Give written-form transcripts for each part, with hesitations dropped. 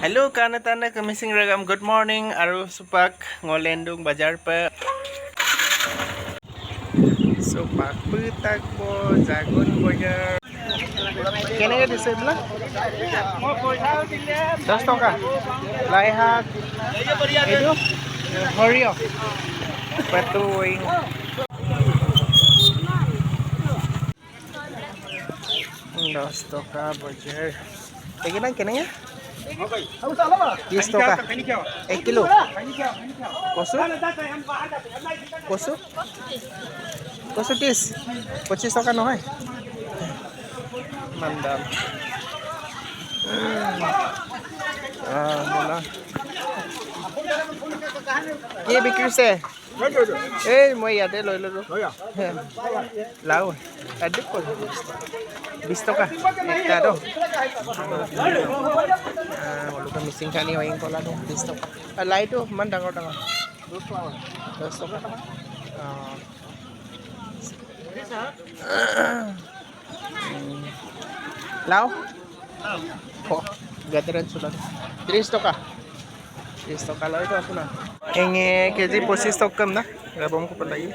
Hello kanatana kamising ragam good morning aru supak ngolendung bazar pa supak putak po jagun bazar kene dise bla 10 taka lai hak edu horio patuing 10 taka bazar kena kene 30 टका 1 kilo কচু কচু কচু 30 25 টকা নহয় মান দাম মোলা কি বিক্ৰীছে এই মই ইয়াতে লৈ ললো লাও আদিক 20 টকা একটা দ ওলুকা মিচিং খানি হয় কলা দ 20 টকা আর লাইটো মান ডাঙৰ ডাঙৰ 10 টকা লাও gatheran sudah 30 टका 30 टका लय तो सुना एंगे केजी 25 टका कम ना गबम को पता ही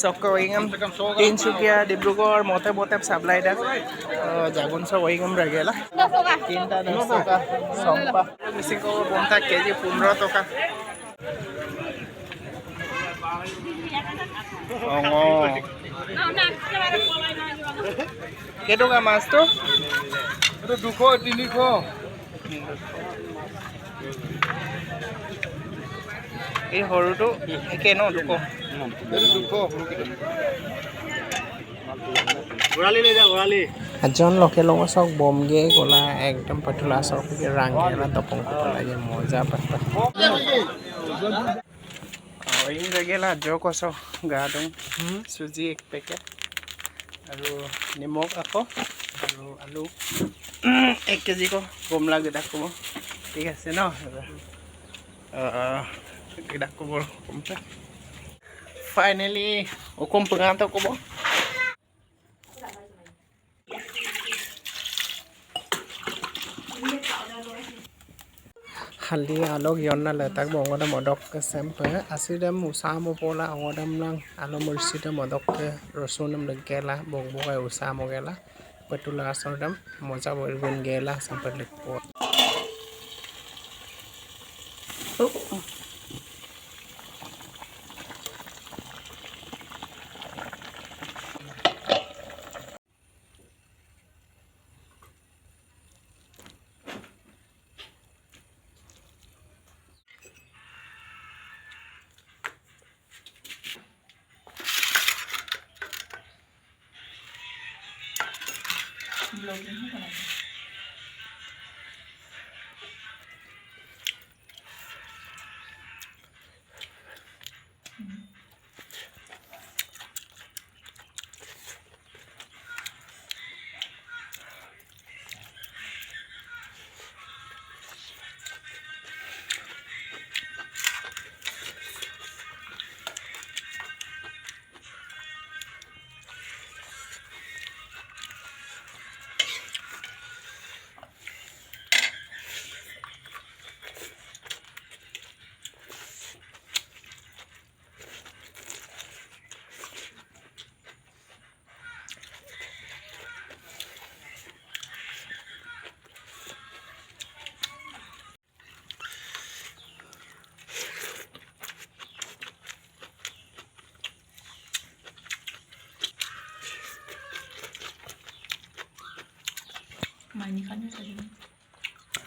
सबका वहींगम 300 डिब्रुगढ़ मोते मोते सप्लाई दा जागुन सा वहींगम रह गेला 3 टा 10 टका संपा मिसिंग को बोमता केजी 15 टका কেটকা মাছ তো এটা 200 300 এই হৰুটো একে ন 200 গোৰালি লৈ যা গোৰালি আজন লোকেল সক বমগে গলা একদম পটলা সক রাঙ্গেলা তপং লাগে মজা পাতা ওই গেলা জো কসো গা দং সুজি 1 পেকেট আৰু নিমখ আকৌ আৰু আলু 1 কেজি কো গমলা গদা কম ঠিক আছে ন গদা কম কমতে ফাইনালি ওকম পগাটো কব হালি আলক ইয়না লেতাক বংগদা মদক চেম্পে আসিদাম উসাম পোলা অগদাম লাং আলো মুরসিদা মদক রসুনম লগেলা বংবগাই উসাম গেলা পটুলা আসরদাম মজা বলবেন গেলা সাম্পল লেপো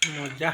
Manja.